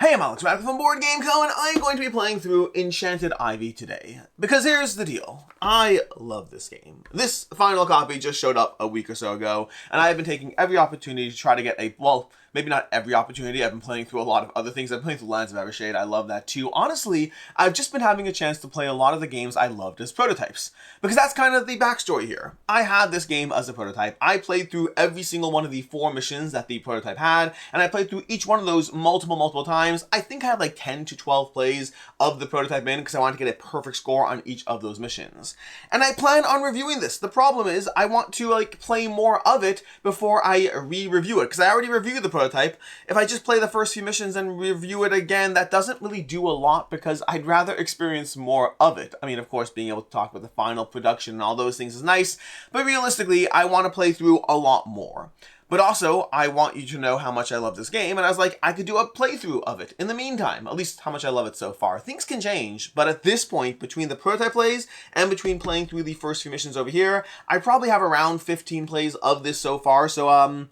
Hey, I'm Alex Radical from Board Game Co, and I'm going to be playing through Enchanted Ivy today. Because here's the deal. I love this game. This final copy just showed up a week or so ago, and I've been taking every opportunity to try to get a, well, maybe not every opportunity. I've been playing through a lot of other things. I've been playing through Lands of Evershade. I love that too. Honestly, I've just been having a chance to play a lot of the games I loved as prototypes. Because that's kind of the backstory here. I had this game as a prototype. I played through every single one of the 4 missions that the prototype had, and I played through each one of those multiple times. I think I had like 10 to 12 plays of the prototype in because I wanted to get a perfect score on each of those missions. And I plan on reviewing this. The problem is I want to play more of it before I re-review it, because I already reviewed the prototype. If I just play the first few missions and review it again, that doesn't really do a lot because I'd rather experience more of it. I mean, of course, being able to talk about the final production and all those things is nice, but realistically, I want to play through a lot more. But also, I want you to know how much I love this game, and I was like, I could do a playthrough of it in the meantime, at least how much I love it so far. Things can change, but at this point, between the prototype plays and between playing through the first few missions over here, I probably have around 15 plays of this so far, so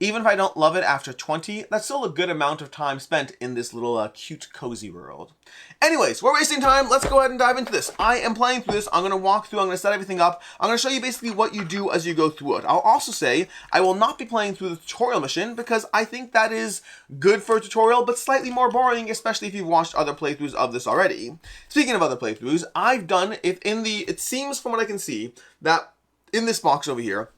even if I don't love it after 20, that's still a good amount of time spent in this little cute, cozy world. Anyways, we're wasting time. Let's go ahead and dive into this. I am playing through this. I'm going to walk through. I'm going to set everything up. I'm going to show you basically what you do as you go through it. I'll also say I will not be playing through the tutorial mission because I think that is good for a tutorial, but slightly more boring, especially if you've watched other playthroughs of this already. Speaking of other playthroughs, I've done, it seems from what I can see, that in this box over here,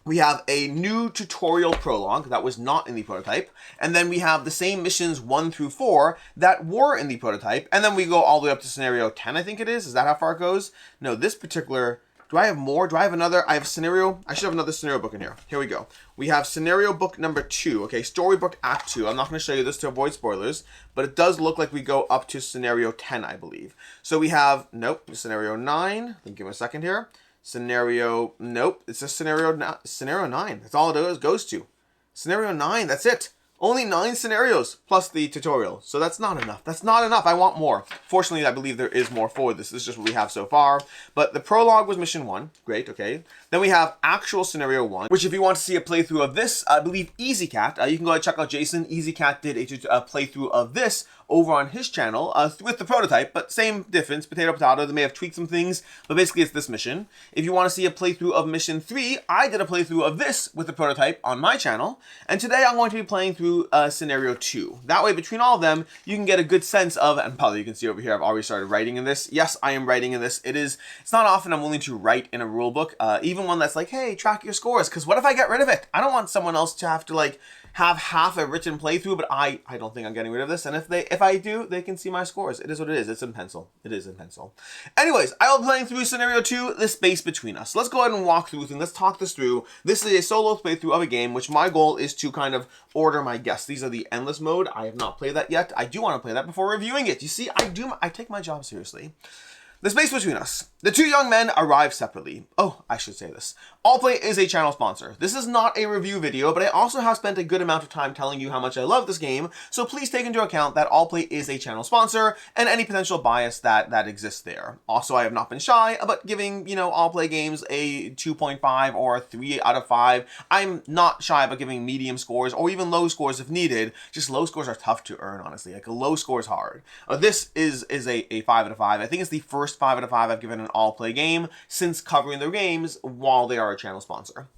we have a new tutorial prologue that was not in the prototype, and then we have the same missions 1 through 4 that were in the prototype, and then we go all the way up to scenario 10, I think it is. Is that how far it goes? No, this particular, do I have more? Do I have another? I have scenario, I should have another scenario book in here. Here we go. We have scenario book number 2, okay, storybook act 2. I'm not going to show you this to avoid spoilers, but it does look like we go up to scenario 10, I believe. So we have, nope, scenario 9, give me a second here. Scenario, nope, it's a scenario 9. That's all it goes to. Scenario 9, that's it. Only 9 scenarios plus the tutorial. So that's not enough. That's not enough. I want more. Fortunately, I believe there is more for this. This is just what we have so far. But the prologue was mission 1. Great, okay. Then we have actual scenario 1, which if you want to see a playthrough of this, I believe EasyCat, you can go and check out Jason. EasyCat did a playthrough of this over on his channel with the prototype, but same difference, potato. They may have tweaked some things, but basically it's this mission. If you want to see a playthrough of mission 3, I did a playthrough of this with the prototype on my channel, and today I'm going to be playing through scenario 2. That way, between all of them, you can get a good sense of, and probably you can see over here, I've already started writing in this. Yes, I am writing in this. It's not often I'm willing to write in a rule book, even one that's like, hey, track your scores, because what if I get rid of it? I don't want someone else to have to have half a written playthrough, but I don't think I'm getting rid of this. And if I do, they can see my scores. It is what it is. It's in pencil. It is in pencil. Anyways, I will be playing through scenario 2, the space between us. Let's go ahead and walk through things. Let's talk this through. This is a solo playthrough of a game, which my goal is to kind of order my guests. These are the endless mode. I have not played that yet. I do want to play that before reviewing it. You see, I take my job seriously. The space between us. The 2 young men arrive separately. Oh, I should say this. Allplay is a channel sponsor. This is not a review video, but I also have spent a good amount of time telling you how much I love this game, so please take into account that Allplay is a channel sponsor and any potential bias that exists there. Also, I have not been shy about giving, Allplay games a 2.5 or a 3 out of 5. I'm not shy about giving medium scores or even low scores if needed. Just low scores are tough to earn, honestly. A low score is hard. This is a 5 out of 5. I think it's the first 5 out of 5 I've given an Allplay game since covering their games while they are a channel sponsor.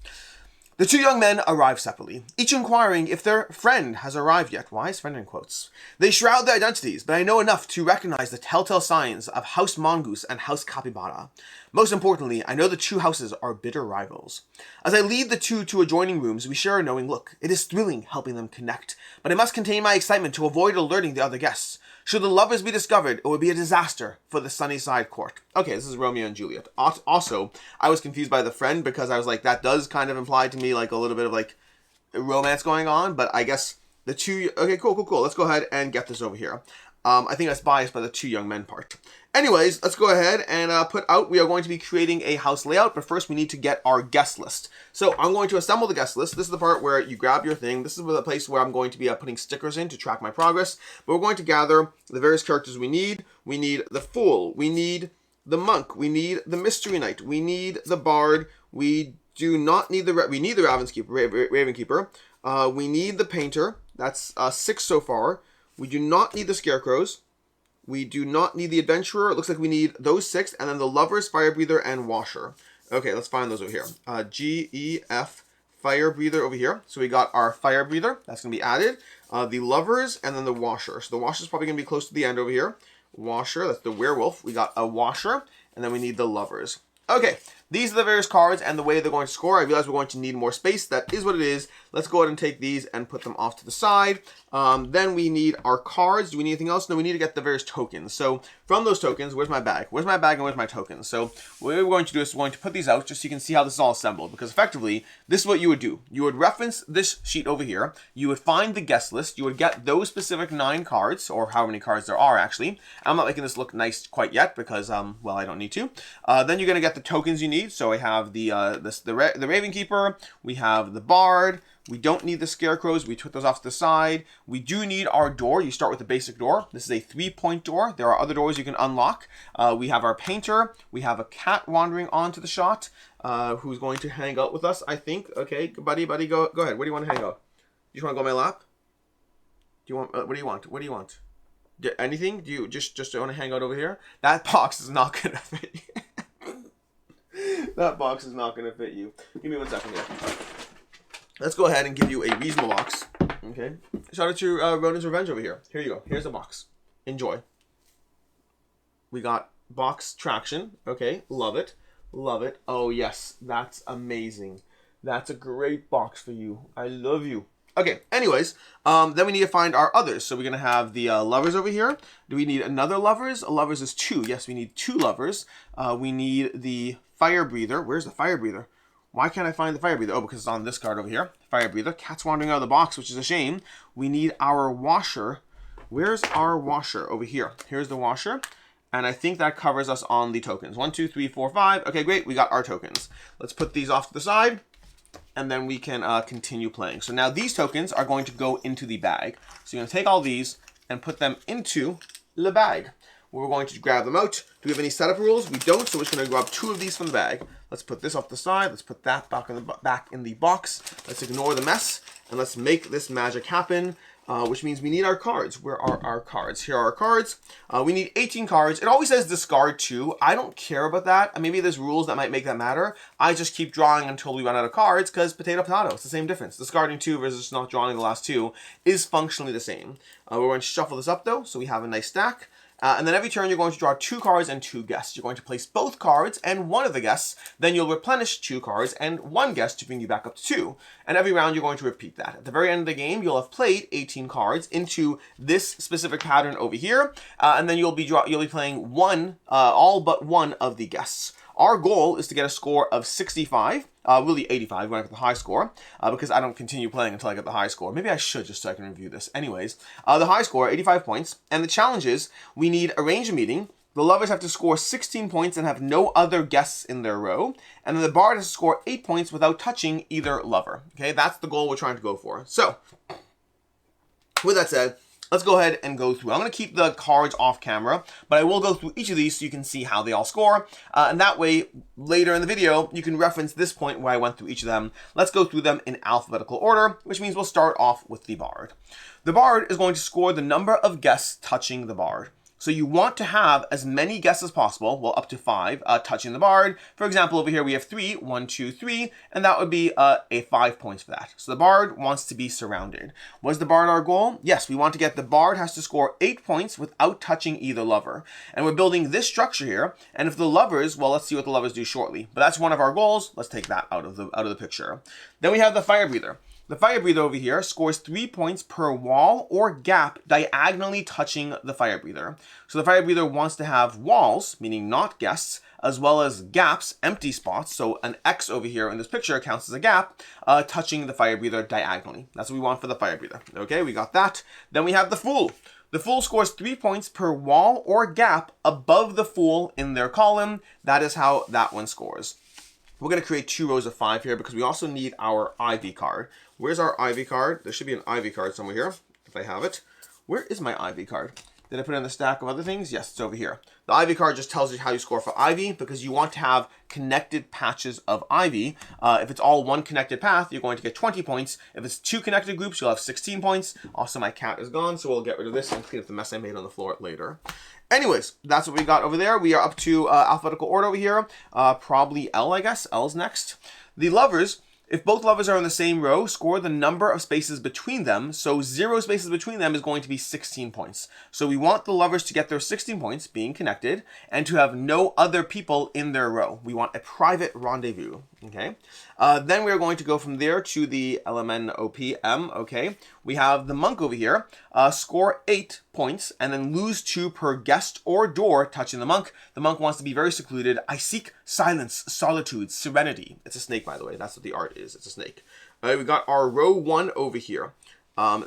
The 2 young men arrive separately, each inquiring if their friend has arrived yet. Why is friend in quotes? They shroud their identities, but I know enough to recognize the telltale signs of House Mongoose and House Capybara. Most importantly, I know the 2 houses are bitter rivals. As I lead the 2 to adjoining rooms, we share a knowing look. It is thrilling helping them connect, but I must contain my excitement to avoid alerting the other guests. Should the lovers be discovered, it would be a disaster for the Sunnyside Court. Okay, this is Romeo and Juliet. Also, I was confused by the friend because I was like, that does kind of imply to me a little bit of romance going on, but I guess the 2... Okay, cool. Let's go ahead and get this over here. I think that's biased by the 2 young men part. Anyways, let's go ahead and we are going to be creating a house layout, but first we need to get our guest list. So I'm going to assemble the guest list. This is the part where you grab your thing. This is the place where I'm going to be putting stickers in to track my progress. But we're going to gather the various characters we need. We need the Fool. We need the Monk. We need the Mystery Knight. We need the Bard. We do not need we need the Ravenkeeper. We need the Painter. That's 6 so far. We do not need the scarecrows. We do not need the adventurer. It looks like we need those 6, and then the lovers, fire breather, and washer. Okay, let's find those over here. G, E, F, fire breather over here. So we got our fire breather. That's going to be added. The lovers, and then the washer. So the washer is probably going to be close to the end over here. Washer, that's the werewolf. We got a washer, and then we need the lovers. Okay, these are the various cards and the way they're going to score. I realize we're going to need more space. That is what it is. Let's go ahead and take these and put them off to the side. Then we need our cards. Do we need anything else? No, we need to get the various tokens. So from those tokens, where's my bag? Where's my bag and where's my tokens? So what we're going to do is we're going to put these out just so you can see how this is all assembled. Because effectively, this is what you would do. You would reference this sheet over here. You would find the guest list. You would get those specific 9 cards, or how many cards there are actually. I'm not making this look nice quite yet because, well, I don't need to. Then you're going to get the tokens you need. So I have the Raven Keeper. We have the Bard. We don't need the scarecrows. We took those off to the side. We do need our door. You start with the basic door. This is a 3-point door. There are other doors you can unlock. We have our painter. We have a cat wandering onto the shot who's going to hang out with us, I think. Okay, buddy, go ahead. Where do you want to hang out? Do you want to go on my lap? Do you want? What do you want? What do you want? Anything? Do you just want to hang out over here? That box is not going to fit you. That box is not going to fit you. Give me 1 second here. Let's go ahead and give you a reasonable box. Okay. Shout out to Ronin's Revenge over here. Here you go. Here's a box. Enjoy. We got box traction. Okay. Love it. Love it. Oh, yes. That's amazing. That's a great box for you. I love you. Okay. Anyways, then we need to find our others. So we're going to have the lovers over here. Do we need another lovers? Lovers is 2. Yes, we need 2 lovers. We need the fire breather. Where's the fire breather? Why can't I find the fire breather? Oh, because it's on this card over here. Fire breather. Cat's wandering out of the box, which is a shame. We need our washer. Where's our washer? Over here. Here's the washer. And I think that covers us on the tokens. 1, 2, 3, 4, 5. Okay, great. We got our tokens. Let's put these off to the side. And then we can continue playing. So now these tokens are going to go into the bag. So you're going to take all these and put them into the bag. We're going to grab them out. Do we have any setup rules? We don't, so we're just going to grab 2 of these from the bag. Let's put this off the side. Let's put that back in the box. Let's ignore the mess, and let's make this magic happen, which means we need our cards. Where are our cards? Here are our cards. We need 18 cards. It always says discard 2. I don't care about that. Maybe there's rules that might make that matter. I just keep drawing until we run out of cards because potato, it's the same difference. Discarding 2 versus not drawing the last 2 is functionally the same. We're going to shuffle this up, though, so we have a nice stack. And then every turn, you're going to draw 2 cards and 2 guests. You're going to place both cards and one of the guests. Then you'll replenish 2 cards and 1 guest to bring you back up to 2. And every round, you're going to repeat that. At the very end of the game, you'll have played 18 cards into this specific pattern over here. And then you'll be playing all but one of the guests. Our goal is to get a score of 65, really 85 when I get the high score, because I don't continue playing until I get the high score. Maybe I should just so I can review this. Anyways, the high score, 85 points, and the challenge is we need arrange a meeting. The lovers have to score 16 points and have no other guests in their row, and then the bard has to score 8 points without touching either lover. Okay, that's the goal we're trying to go for. So, with that said, let's go ahead and go through. I'm going to keep the cards off camera, but I will go through each of these so you can see how they all score. And that way, later in the video, you can reference this point where I went through each of them. Let's go through them in alphabetical order, which means we'll start off with the bard. The bard is going to score the number of guests touching the bard. So you want to have as many guests as possible, well, up to 5, touching the bard. For example, over here we have 3, 1, 2, 3, and that would be a 5 points for that. So the bard wants to be surrounded. Was the bard our goal? Yes, we want to get the bard has to score 8 points without touching either lover. And we're building this structure here, and if the lovers, well, let's see what the lovers do shortly. But that's one of our goals. Let's take that out of the picture. Then we have the fire breather. The fire breather over here scores 3 points per wall or gap diagonally touching the fire breather. So the fire breather wants to have walls, meaning not guests, as well as gaps, empty spots. So an X over here in this picture counts as a gap, touching the fire breather diagonally. That's what we want for the fire breather. Okay, we got that. Then we have the fool. The fool scores 3 points per wall or gap above the fool in their column. That is how that one scores. We're going to create 2 rows of 5 here because we also need our Ivy card. Where's our Ivy card? There should be an Ivy card somewhere here, if I have it. Where is my Ivy card? Did I put it in the stack of other things? Yes, it's over here. The ivy card just tells you how you score for ivy because you want to have connected patches of ivy. If it's all one connected path, you're going to get 20 points. If it's 2 connected groups, you'll have 16 points. Also, my cat is gone, so we'll get rid of this and clean up the mess I made on the floor later. Anyways, that's what we got over there. We are up to alphabetical order over here. Probably L, I guess. L's next. The lovers. If both lovers are in the same row, score the number of spaces between them. So 0 spaces between them is going to be 16 points. So we want the lovers to get their 16 points, being connected, and to have no other people in their row. We want a private rendezvous, okay? Then we're going to go from there to the LMNOPM, okay? We have the monk over here. Score 8 points, and then lose 2 per guest or door touching the monk. The monk wants to be very secluded. I seek silence, solitude, serenity. It's a snake, by the way. That's what the art is. It's a snake. All right, we got our row 1 over here.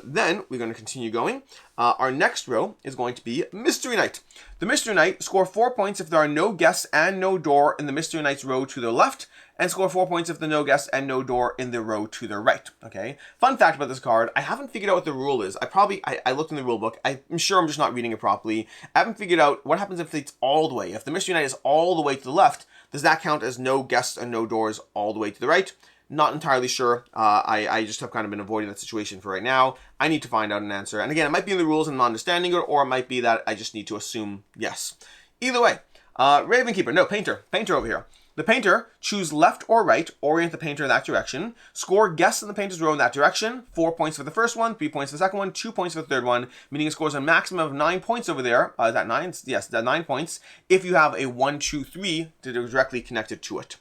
Then we're going to continue going. Our next row is going to be Mystery Knight. The Mystery Knight, score 4 points if there are no guests and no door in the Mystery Knight's row to the left, and score 4 points if there are no guests and no door in the row to the right, okay? Fun fact about this card, I haven't figured out what the rule is. I looked in the rule book. I'm sure I'm just not reading it properly. I haven't figured out what happens if it's all the way. If the Mystery Knight is all the way to the left, does that count as no guests and no doors all the way to the right? Not entirely sure. I just have kind of been avoiding that situation for right now. I need to find out an answer. And again, it might be in the rules and I'm not understanding it, or it might be that I just need to assume yes. Either way, Ravenkeeper, no, Painter over here. The Painter, choose left or right, orient the Painter in that direction, score guests in the Painter's row in that direction, 4 points for the first one, 3 points for the second one, 2 points for the third one, meaning it scores a maximum of 9 points over there. Is that 9? Yes, that 9 points, if you have a 1, 2, 3 directly connected to it.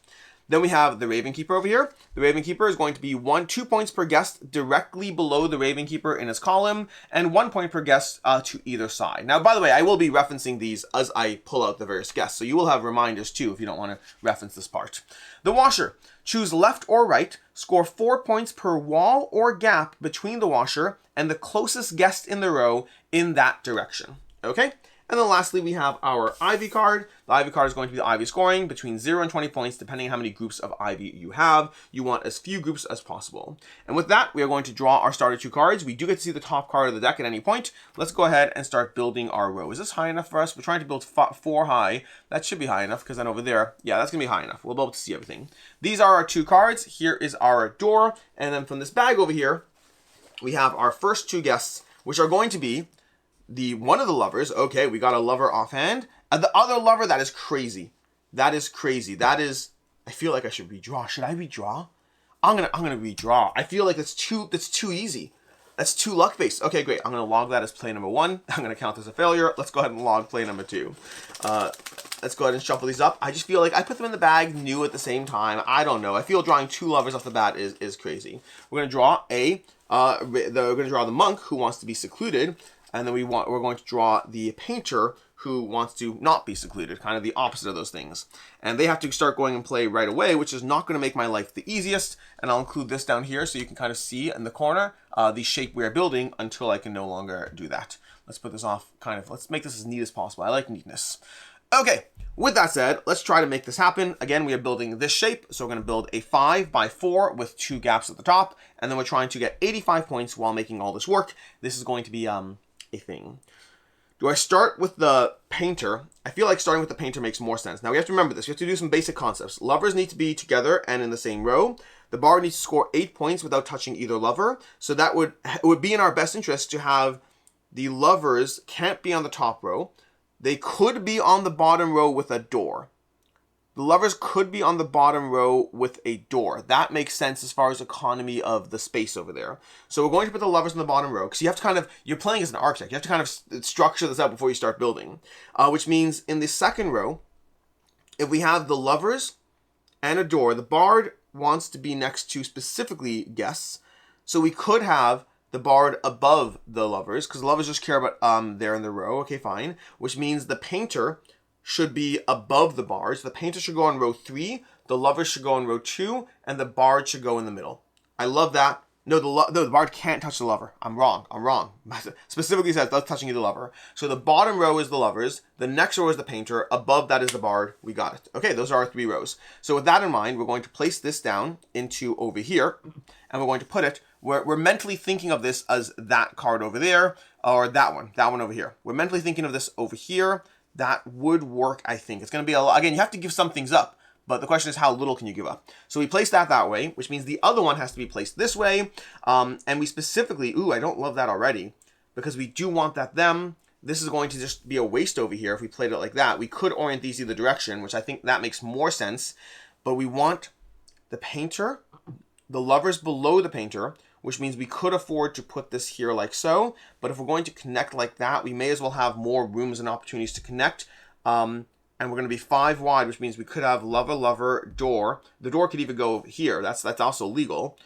Then we have the Ravenkeeper over here. The Ravenkeeper is going to be 2 points per guest directly below the Ravenkeeper in his column, and 1 point per guest to either side. Now, by the way, I will be referencing these as I pull out the various guests, so you will have reminders too if you don't want to reference this part. The Washer. Choose left or right, score 4 points per wall or gap between the Washer and the closest guest in the row in that direction. Okay? And then lastly, we have our Ivy card. The Ivy card is going to be the Ivy scoring between 0 and 20 points, depending on how many groups of Ivy you have. You want as few groups as possible. And with that, we are going to draw our starter 2 cards. We do get to see the top card of the deck at any point. Let's go ahead and start building our row. Is this high enough for us? We're trying to build 4 high. That should be high enough, because then over there, yeah, that's going to be high enough. We'll be able to see everything. These are our 2 cards. Here is our door. And then from this bag over here, we have our first 2 guests, which are going to be one of the lovers. Okay, we got a lover offhand. And the other lover, that is crazy. That is crazy. That is, I feel like I should redraw. Should I redraw? I'm gonna redraw. I feel like that's too easy. That's too luck-based. Okay, great. I'm gonna log that as play number 1. I'm gonna count as a failure. Let's go ahead and log play number 2. Let's go ahead and shuffle these up. I just feel like I put them in the bag new at the same time. I don't know. I feel drawing 2 lovers off the bat is crazy. We're gonna draw we're gonna draw the monk who wants to be secluded. And then we're going to draw the Painter who wants to not be secluded, kind of the opposite of those things. And they have to start going and play right away, which is not going to make my life the easiest. And I'll include this down here so you can kind of see in the corner the shape we are building until I can no longer do that. Let's put this off let's make this as neat as possible. I like neatness. Okay, with that said, let's try to make this happen. Again, we are building this shape, so we're going to build a 5x4 with 2 gaps at the top, and then we're trying to get 85 points while making all this work. This is going to be a thing. Do I start with the Painter? I feel like starting with the Painter makes more sense. Now we have to remember this. We have to do some basic concepts. Lovers need to be together and in the same row. The bard needs to score 8 points without touching either lover. So that would be in our best interest to have the lovers can't be on the top row. They could be on the bottom row with a door. The lovers could be on the bottom row with a door. That makes sense as far as economy of the space over there. So we're going to put the lovers in the bottom row because you have to you're playing as an architect. You have to kind of structure this out before you start building. Which means in the second row, if we have the lovers and a door, the bard wants to be next to specifically guests. So we could have the bard above the lovers because the lovers just care about they're in the row. Okay, fine. Which means the Painter should be above the bards. The Painter should go on row 3, the lovers should go on row 2, and the bard should go in the middle. I love that. No, the bard can't touch the lover. I'm wrong. Specifically says that's touching the lover. So the bottom row is the lovers, the next row is the Painter, above that is the bard. We got it. Okay, those are our 3 rows. So with that in mind, we're going to place this down into over here, and we're going to put it We're mentally thinking of this as that card over there, or that one over here. We're mentally thinking of this over here. That would work, I think. It's going to be a lot. Again, you have to give some things up, but the question is how little can you give up? So we place that way, which means the other one has to be placed this way. And we specifically, ooh, I don't love that already, because we do want that them. This is going to just be a waste over here if we played it like that. We could orient these either direction, which I think that makes more sense. But we want the painter, the lovers below the painter, which means we could afford to put this here like so. But if we're going to connect like that, we may as well have more rooms and opportunities to connect. And we're going to be 5 wide, which means we could have lover, lover, door. The door could even go over here. That's also legal,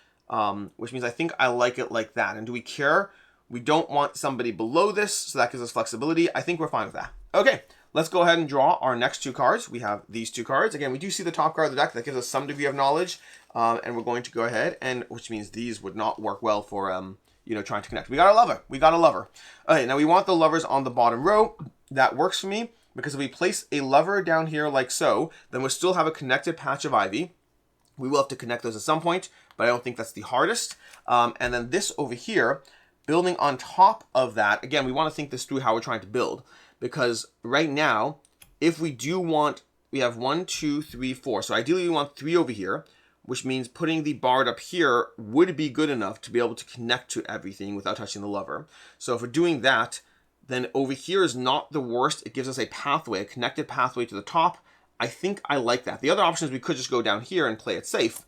which means I think I like it like that. And do we care? We don't want somebody below this, so that gives us flexibility. I think we're fine with that. Okay, let's go ahead and draw our next 2 cards. We have these 2 cards. Again, we do see the top card of the deck. That gives us some degree of knowledge. And we're going to go ahead, and which means these would not work well for, trying to connect. We got a lover. We got a lover. Okay, now we want the lovers on the bottom row. That works for me, because if we place a lover down here like so, then we'll still have a connected patch of ivy. We will have to connect those at some point, but I don't think that's the hardest. And then this over here, building on top of that, again, we want to think this through how we're trying to build, because right now, if we do want, we have 1, 2, 3, 4. So ideally we want 3 over here, which means putting the bard up here would be good enough to be able to connect to everything without touching the lover. So if we're doing that, then over here is not the worst. It gives us a pathway, a connected pathway to the top. I think I like that. The other option is we could just go down here and play it safe,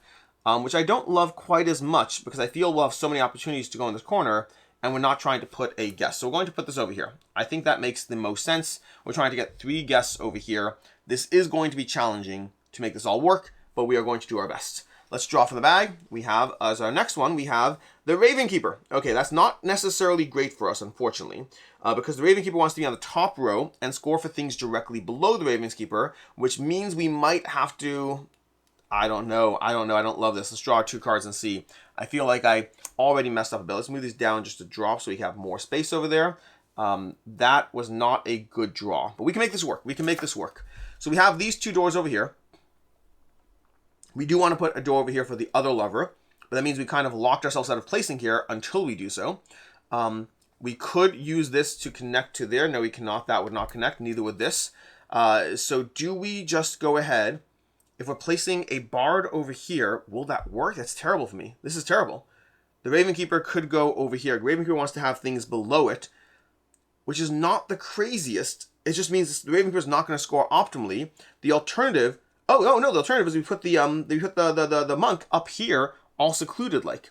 which I don't love quite as much, because I feel we'll have so many opportunities to go in this corner, and we're not trying to put a guess. So we're going to put this over here. I think that makes the most sense. We're trying to get 3 guests over here. This is going to be challenging to make this all work, but we are going to do our best. Let's draw from the bag. We have, as our next one, we have the Raven Keeper. Okay, that's not necessarily great for us, unfortunately, because the Raven Keeper wants to be on the top row and score for things directly below the Raven Keeper, which means we might have to, I don't know. I don't love this. Let's draw 2 cards and see. I feel like I already messed up a bit. Let's move these down just a drop so we have more space over there. That was not a good draw, but we can make this work. We can make this work. So we have these 2 doors over here. We do want to put a door over here for the other lover, but that means we kind of locked ourselves out of placing here until we do so. We could use this to connect to there. No, we cannot. That would not connect. Neither would this. So do we just go ahead? If we're placing a bard over here, will that work? That's terrible for me. This is terrible. The Raven Keeper could go over here. The Raven Keeper wants to have things below it, which is not the craziest. It just means the Raven Keeper is not going to score optimally. The alternative, the alternative is we put the monk up here, all secluded like.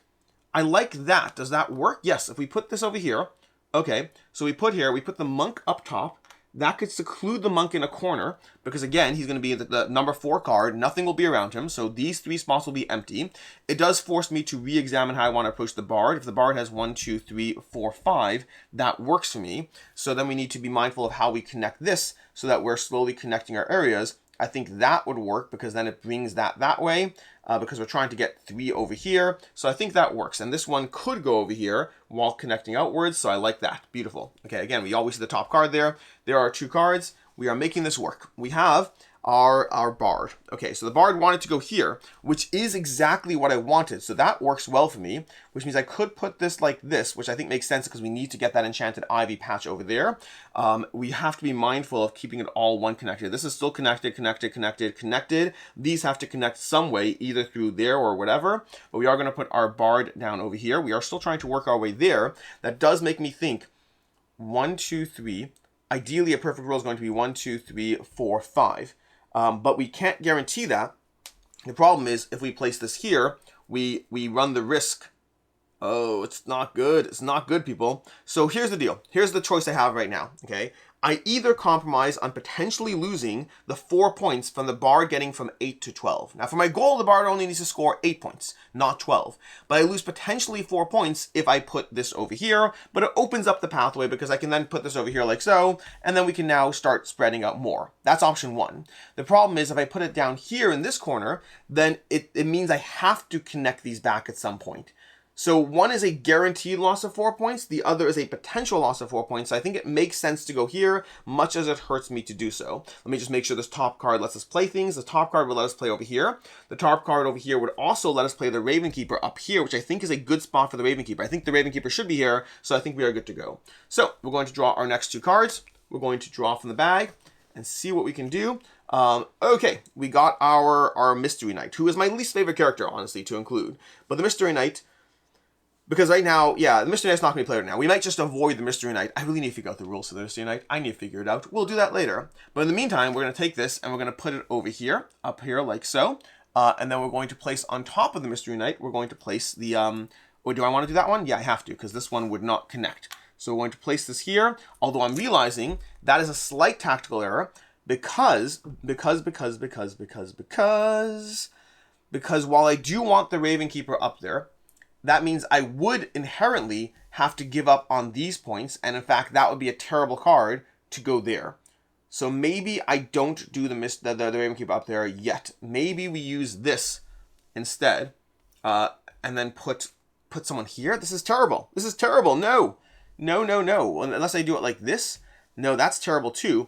I like that. Does that work? Yes. If we put this over here, okay. So we put the monk up top. That could seclude the monk in a corner, because again, he's going to be the number 4 card. Nothing will be around him, so these 3 spots will be empty. It does force me to re-examine how I want to approach the bard. If the bard has 1, 2, 3, 4, 5, that works for me. So then we need to be mindful of how we connect this so that we're slowly connecting our areas. I think that would work, because then it brings that way, because we're trying to get 3 over here. So I think that works. And this one could go over here while connecting outwards. So I like that. Beautiful. Okay, again, we always see the top card there. There are 2 cards. We are making this work. We have our bard. Okay, so the bard wanted to go here, which is exactly what I wanted. So that works well for me, which means I could put this like this, which I think makes sense because we need to get that enchanted ivy patch over there. We have to be mindful of keeping it all one connected. This is still connected. These have to connect some way, either through there or whatever, but we are going to put our bard down over here. We are still trying to work our way there. That does make me think 1, 2, 3. Ideally, a perfect roll is going to be 1, 2, 3, 4, 5. But we can't guarantee that. The problem is, if we place this here, we run the risk. Oh, it's not good. It's not good, people. So here's the deal. Here's the choice I have right now, okay? I either compromise on potentially losing the 4 points from the bard getting from 8 to 12. Now, for my goal, the bard only needs to score 8 points, not 12. But I lose potentially 4 points if I put this over here, but it opens up the pathway because I can then put this over here like so, and then we can now start spreading out more. That's option 1. The problem is if I put it down here in this corner, then it means I have to connect these back at some point. So one is a guaranteed loss of 4 points. The other is a potential loss of 4 points. So I think it makes sense to go here, much as it hurts me to do so. Let me just make sure this top card lets us play things. The top card will let us play over here. The top card over here would also let us play the Raven Keeper up here, which I think is a good spot for the Raven Keeper. I think the Raven Keeper should be here, so I think we are good to go. So we're going to draw our next 2 cards. We're going to draw from the bag and see what we can do. Okay, we got our Mystery Knight, who is my least favorite character, honestly, to include. But the Mystery Knight, because right now, yeah, the Mystery Knight's not going to be played right now. We might just avoid the Mystery Knight. I really need to figure out the rules for the Mystery Knight. I need to figure it out. We'll do that later. But in the meantime, we're going to take this and we're going to put it over here, up here, like so. And then we're going to place on top of the Mystery Knight, we're going to place the, or do I want to do that one? Yeah, I have to, because this one would not connect. So we're going to place this here, although I'm realizing that is a slight tactical error, because while I do want the Raven Keeper up there, that means I would inherently have to give up on these points, and in fact, that would be a terrible card to go there. So maybe I don't do the Raven Keeper up there yet. Maybe we use this instead, and then put someone here. This is terrible. This is terrible. No. Unless I do it like this. No, that's terrible too.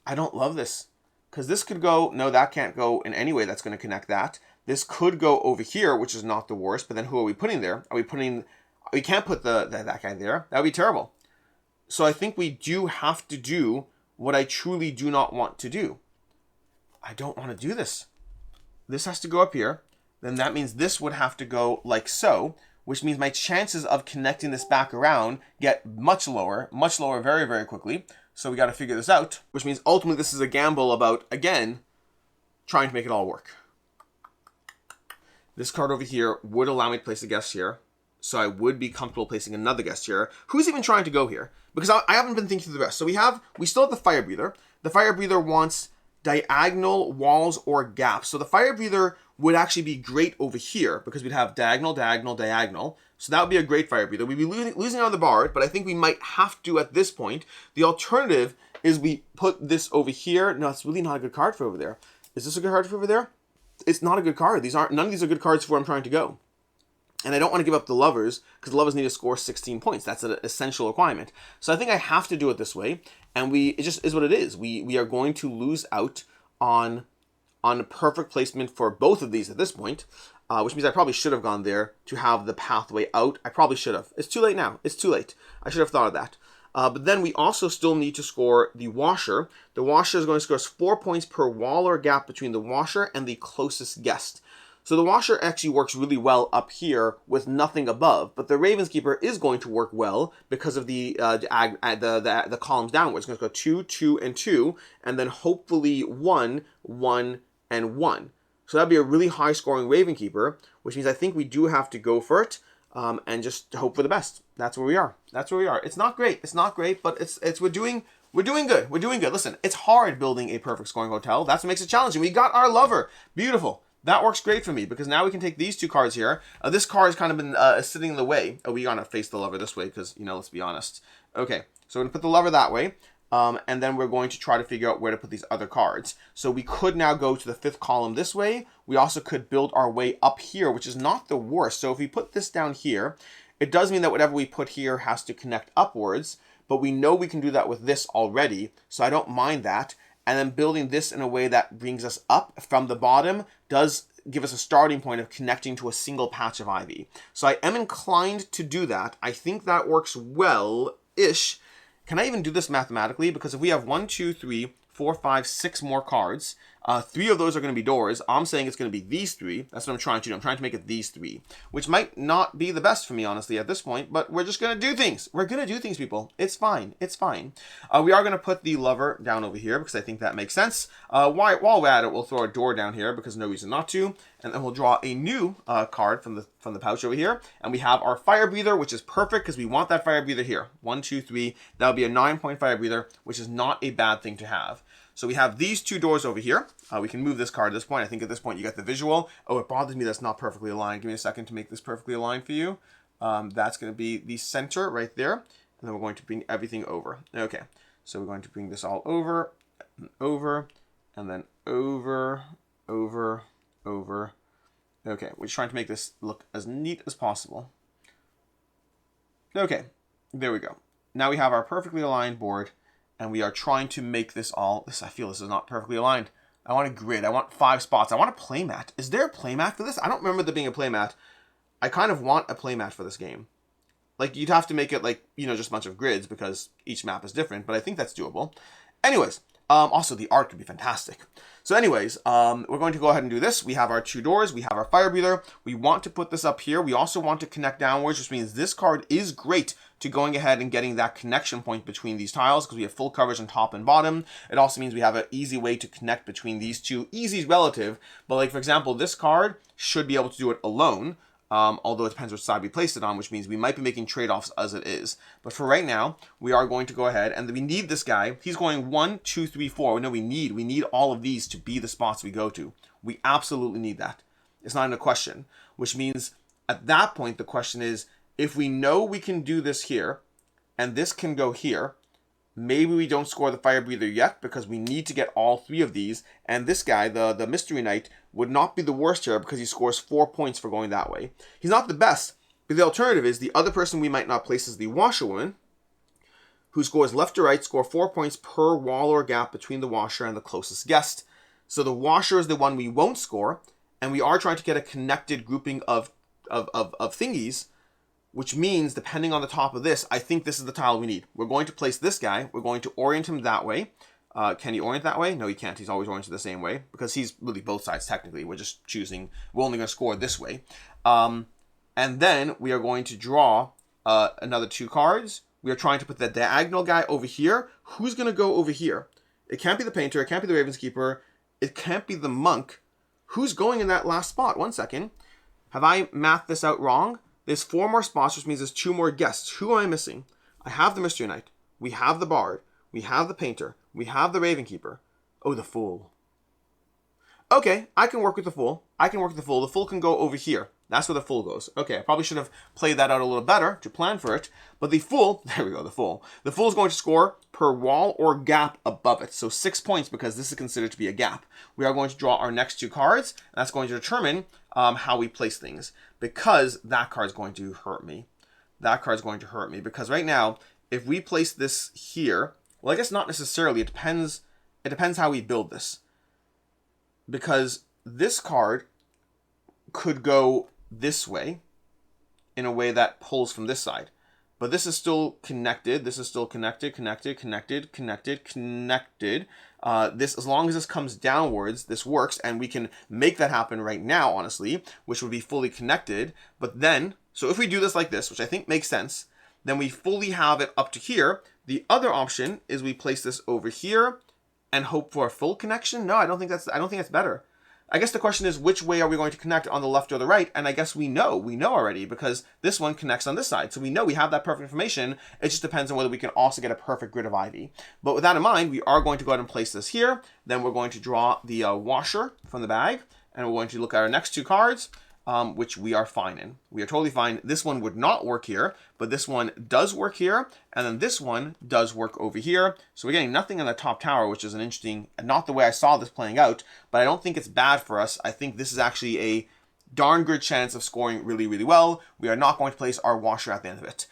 I don't love this, because this could go. No, that can't go in any way that's going to connect that. This could go over here, which is not the worst, but then who are we putting there? We can't put that guy there. That would be terrible. So I think we do have to do what I truly do not want to do. I don't want to do this. This has to go up here. Then that means this would have to go like so, which means my chances of connecting this back around get much lower very, very quickly. So we got to figure this out, which means ultimately this is a gamble about, again, trying to make it all work. This card over here would allow me to place a guest here, so I would be comfortable placing another guest here. Who's even trying to go here? Because I haven't been thinking through the rest. So we still have the Fire Breather. The Fire Breather wants diagonal walls or gaps. So the Fire Breather would actually be great over here, because we'd have diagonal, diagonal, diagonal. So that would be a great Fire Breather. We'd be losing out on the board, but I think we might have to at this point. The alternative is we put this over here. No, it's really not a good card for over there. Is this a good card for over there? It's not a good card. None of these are good cards for where I'm trying to go. And I don't want to give up the Lovers, because the Lovers need to score 16 points. That's an essential requirement. So I think I have to do it this way. And it just is what it is. We are going to lose out on a perfect placement for both of these at this point, which means I probably should have gone there to have the pathway out. I probably should have. It's too late now. It's too late. I should have thought of that. But then we also still need to score the Washer. The Washer is going to score us 4 points per wall or gap between the Washer and the closest guest. So the Washer actually works really well up here with nothing above, but the Raven's Keeper is going to work well because of the columns downwards. It's going to go 2, 2, and 2, and then hopefully 1, 1, and 1. So that'd be a really high scoring Raven Keeper, which means I think we do have to go for it. And just hope for the best. That's where we are. That's where we are. It's not great. It's not great, but we're doing good. We're doing good. Listen, it's hard building a perfect scoring hotel. That's what makes it challenging. We got our Lover. Beautiful. That works great for me, because now we can take these 2 cards here. This card has kind of been sitting in the way. Oh, we gotta face the Lover this way, because, let's be honest. Okay, so we're gonna put the Lover that way. And then we're going to try to figure out where to put these other cards. So we could now go to the 5th column this way. We also could build our way up here, which is not the worst. So if we put this down here, it does mean that whatever we put here has to connect upwards, but we know we can do that with this already, so I don't mind that. And then building this in a way that brings us up from the bottom does give us a starting point of connecting to a single patch of ivy. So I am inclined to do that. I think that works well-ish. Can I even do this mathematically? Because if we have 1, 2, 3, 4, 5, 6 more cards, 3 of those are going to be doors. I'm saying it's going to be these 3. That's what I'm trying to do. I'm trying to make it these 3, which might not be the best for me, honestly, at this point, but we're just going to do things. We're going to do things, people. It's fine. It's fine. We are going to put the Lover down over here because I think that makes sense. While we're at it, we'll throw a door down here because no reason not to, and then we'll draw a new card from the pouch over here, and we have our Fire Breather, which is perfect because we want that Fire Breather here. 1, 2, 3. That would be a 9-point Fire Breather, which is not a bad thing to have. So we have these 2 doors over here. We can move this card at this point. I think at this point you got the visual. Oh, it bothers me that's not perfectly aligned. Give me a second to make this perfectly aligned for you. That's going to be the center right there. And then we're going to bring everything over. Okay, so we're going to bring this all over, and over, and then over, over, over. Okay, we're just trying to make this look as neat as possible. Okay, there we go. Now we have our perfectly aligned board, and we are trying to make this all... I feel this is not perfectly aligned. I want a grid. I want 5 spots. I want a playmat. Is there a playmat for this? I don't remember there being a playmat. I kind of want a playmat for this game. Like, you'd have to make it, like, you know, just a bunch of grids because each map is different, but I think that's doable. Anyways, also the art could be fantastic. So anyways, we're going to go ahead and do this. We have our 2 doors. We have our fire breather. We want to put this up here. We also want to connect downwards, which means this card is great to going ahead and getting that connection point between these tiles because we have full coverage on top and bottom. It also means we have an easy way to connect between these two. Easy relative, but like, for example, this card should be able to do it alone. Although it depends which side we place it on, which means we might be making trade-offs as it is. But for right now, we are going to go ahead, and we need this guy. He's going 1, 2, 3, 4. No, we need all of these to be the spots we go to. We absolutely need that. It's not even a question, which means at that point, the question is, if we know we can do this here, and this can go here, maybe we don't score the fire breather yet because we need to get all 3 of these. And this guy, the mystery knight, would not be the worst here because he scores 4 points for going that way. He's not the best, but the alternative is the other person we might not place is the washerwoman, who scores left to right, score 4 points per wall or gap between the washer and the closest guest. So the washer is the one we won't score, and we are trying to get a connected grouping of thingies, which means, depending on the top of this, I think this is the tile we need. We're going to place this guy. We're going to orient him that way. Can he orient that way? No, he can't. He's always oriented the same way because he's really both sides technically. We're just choosing. We're only going to score this way. And then we are going to draw another 2 cards. We are trying to put the diagonal guy over here. Who's going to go over here? It can't be the painter. It can't be the Raven's Keeper. It can't be the monk. Who's going in that last spot? 1 second. Have I mathed this out wrong? There's 4 more spots, which means there's 2 more guests. Who am I missing? I have the Mystery Knight. We have the Bard. We have the Painter. We have the Raven Keeper. Oh, the Fool. Okay, I can work with the Fool. I can work with the Fool. The Fool can go over here. That's where the Fool goes. Okay, I probably should have played that out a little better to plan for it. But the Fool, there we go, the Fool. The Fool is going to score per wall or gap above it. So 6 points because this is considered to be a gap. We are going to draw our next 2 cards. And that's going to determine how we place things. Because that card's going to hurt me. That card's going to hurt me. Because right now, if we place this here, well, I guess not necessarily. It depends how we build this. Because this card could go this way in a way that pulls from this side. But this is still connected. This is still connected. This, as long as this comes downwards, this works. And we can make that happen right now, honestly, which would be fully connected. But then, so if we do this like this, which I think makes sense, then we fully have it up to here. The other option is we place this over here and hope for a full connection. No, I don't think that's better. I guess the question is, which way are we going to connect, on the left or the right? And I guess we know already because this one connects on this side. So we know we have that perfect information. It just depends on whether we can also get a perfect grid of ivy. But with that in mind, we are going to go ahead and place this here. Then we're going to draw the washer from the bag. And we're going to look at our next 2 cards, which we are fine in. We are totally fine. This one would not work here, but this one does work here. And then this one does work over here. So we're getting nothing on the top tower, which is an interesting, not the way I saw this playing out, but I don't think it's bad for us. I think this is actually a darn good chance of scoring really, really well. We are not going to place our washer at the end of it.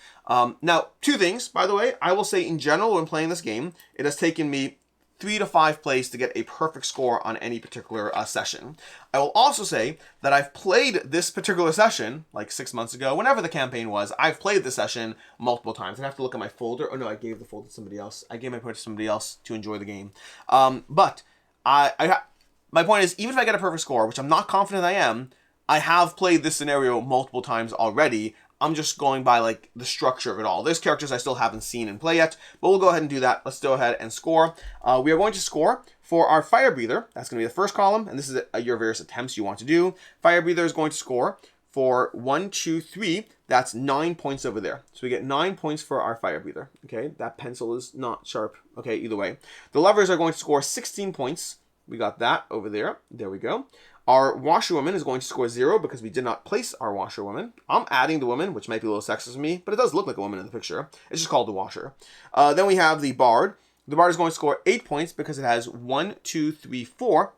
Now, 2 things, by the way. I will say in general, when playing this game, it has taken me 3 to 5 plays to get a perfect score on any particular session. I will also say that I've played this particular session, like 6 months ago, whenever the campaign was. I've played this session multiple times. I have to look at my folder. Oh no, I gave the folder to somebody else. I gave my point to somebody else to enjoy the game. But my point is, even if I get a perfect score, which I'm not confident I am, I have played this scenario multiple times already. I'm just going by like the structure of it all. There's characters I still haven't seen and play yet, but we'll go ahead and do that. Let's go ahead and score. We are going to score for our fire breather. That's going to be the first column, and this is your various attempts you want to do. Fire breather is going to score for 1, 2, 3. That's 9 points over there. So we get 9 points for our fire breather. Okay, that pencil is not sharp. Okay, either way. The lovers are going to score 16 points. We got that over there. There we go. Our washerwoman is going to score 0 because we did not place our washerwoman. I'm adding the woman, which might be a little sexist to me, but it does look like a woman in the picture. It's just called the washer. Then we have the bard. The bard is going to score 8 points because it has 1, 2, 3, 4.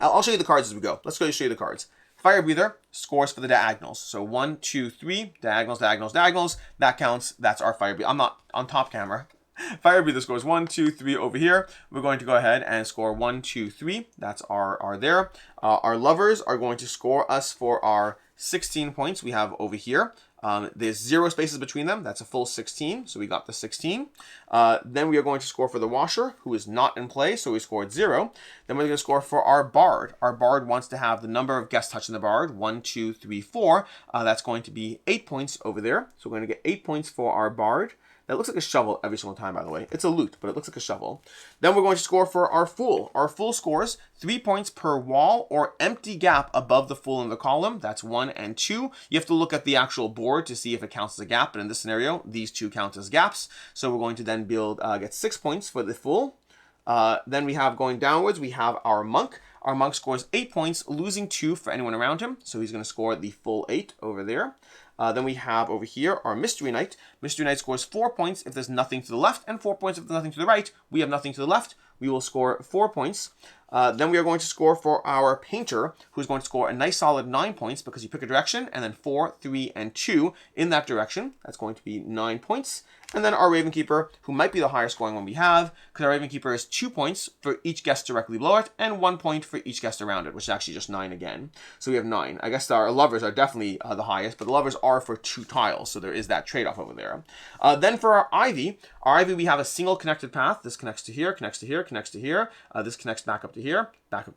I'll show you the cards as we go. Let's go show you the cards. Fire breather scores for the diagonals. So 1, 2, 3, diagonals, diagonals, diagonals. That counts. That's our fire breather. I'm not on top camera. Fire breather scores 1, 2, 3 over here. We're going to go ahead and score 1, 2, 3. That's our there. Our lovers are going to score us for our 16 points we have over here. There's 0 spaces between them. That's a full 16. So we got the 16. Then we are going to score for the washer, who is not in play. So we scored 0. Then we're going to score for our bard. Our bard wants to have the number of guests touching the bard. 1, 2, 3, 4. That's going to be 8 points over there. So we're going to get 8 points for our bard. That looks like a shovel every single time, by the way. It's a lute, but it looks like a shovel. Then we're going to score for our fool. Our fool scores 3 points per wall or empty gap above the fool in the column. That's 1 and 2. You have to look at the actual board to see if it counts as a gap. But in this scenario, these two count as gaps. So we're going to then get 6 points for the fool. Then we have going downwards, we have our monk. Our monk scores 8 points, losing 2 for anyone around him. So he's going to score the full 8 over there. Then we have over here our Mystery Knight. Mystery Knight scores 4 points if there's nothing to the left, and 4 points if there's nothing to the right. We have nothing to the left. We will score 4 points. Then we are going to score for our Painter, who's going to score a nice solid 9 points because you pick a direction, and then 4, 3, and 2 in that direction. That's going to be 9 points. And then our Raven Keeper, who might be the highest scoring one we have, because our Raven Keeper is 2 points for each guest directly below it, and 1 point for each guest around it, which is actually just 9 again. So we have 9. I guess our lovers are definitely the highest, but the lovers are for 2 tiles, so there is that trade-off over there. Then for our Ivy we have a single connected path. This connects to here, connects to here, connects to here. This connects back up to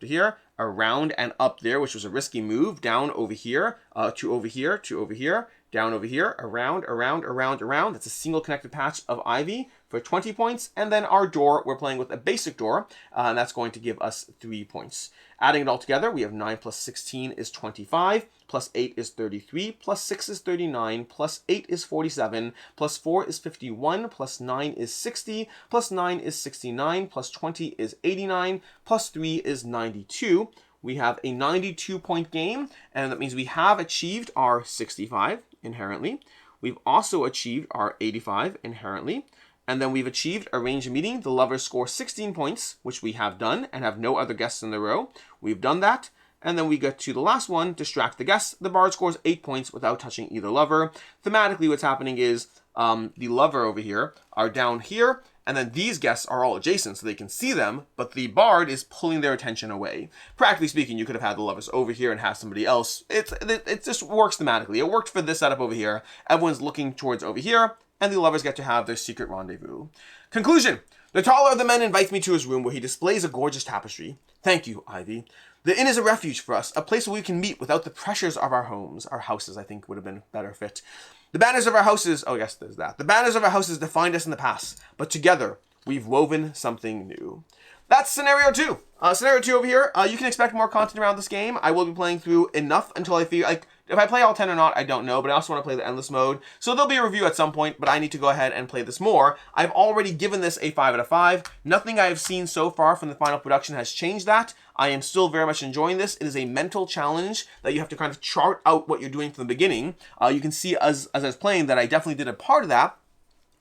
here, around and up there, which was a risky move, down over here, to over here, to over here, down over here, around, around, around, around. That's a single connected patch of Ivy for 20 points. And then our door, we're playing with a basic door, and that's going to give us 3 points. Adding it all together, we have 9 plus 16 is 25, plus 8 is 33, plus 6 is 39, plus 8 is 47, plus 4 is 51, plus 9 is 60, plus 9 is 69, plus 20 is 89, plus 3 is 92. We have a 92-point game, and that means we have achieved our 65 inherently. We've also achieved our 85 inherently. And then we've achieved arrange a meeting. The lovers score 16 points, which we have done, and have no other guests in the row. We've done that. And then we get to the last one, distract the guests. The bard scores 8 points without touching either lover. Thematically, what's happening is the lover over here are down here, and then these guests are all adjacent so they can see them, but the bard is pulling their attention away. Practically speaking, you could have had the lovers over here and have somebody else. It just works thematically. It worked for this setup over here. Everyone's looking towards over here, and the lovers get to have their secret rendezvous. Conclusion. The taller of the men invites me to his room where he displays a gorgeous tapestry. Thank you, Ivy. The inn is a refuge for us, a place where we can meet without the pressures of our homes. Our houses, I think, would have been a better fit. The banners of our houses, oh yes, there's that. The banners of our houses defined us in the past, but together we've woven something new. That's Scenario 2. Scenario 2 over here, you can expect more content around this game. I will be playing through enough until I feel like, if I play all 10 or not, I don't know, but I also want to play the endless mode. So there'll be a review at some point, but I need to go ahead and play this more. I've already given this a 5 out of 5. Nothing I have seen so far from the final production has changed that. I am still very much enjoying this. It is a mental challenge that you have to kind of chart out what you're doing from the beginning. You can see as I was playing that I definitely did a part of that.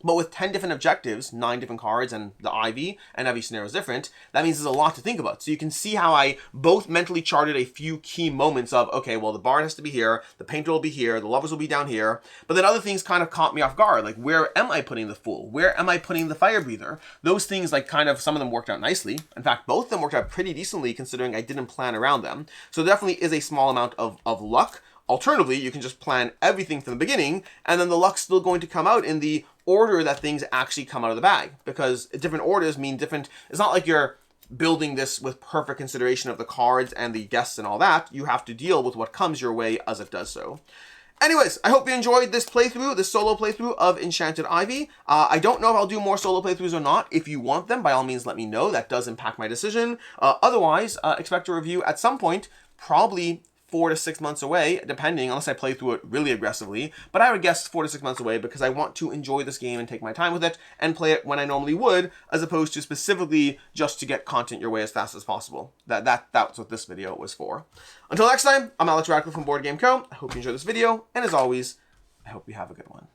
But with 10 different objectives, 9 different cards, and the Ivy, and every scenario is different, that means there's a lot to think about. So you can see how I both mentally charted a few key moments of, okay, well, the bard has to be here, the painter will be here, the lovers will be down here, but then other things kind of caught me off guard, like where am I putting the fool? Where am I putting the fire breather? Those things, like kind of, some of them worked out nicely. In fact, both of them worked out pretty decently considering I didn't plan around them. So there definitely is a small amount of luck. Alternatively, you can just plan everything from the beginning, and then the luck's still going to come out in the order that things actually come out of the bag, because different orders mean different. It's not like you're building this with perfect consideration of the cards and the guests and all that. You have to deal with what comes your way as it does so. Anyways, I hope you enjoyed this playthrough, this solo playthrough of Enchanted Ivy. I don't know if I'll do more solo playthroughs or not. If you want them, by all means, let me know. That does impact my decision. Otherwise, expect a review at some point, probably 4 to 6 months away, depending, unless I play through it really aggressively. But I would guess 4 to 6 months away because I want to enjoy this game and take my time with it and play it when I normally would, as opposed to specifically just to get content your way as fast as possible. That's what this video was for. Until next time, I'm Alex Radcliffe from Board Game Co. I hope you enjoyed this video, and as always, I hope you have a good one.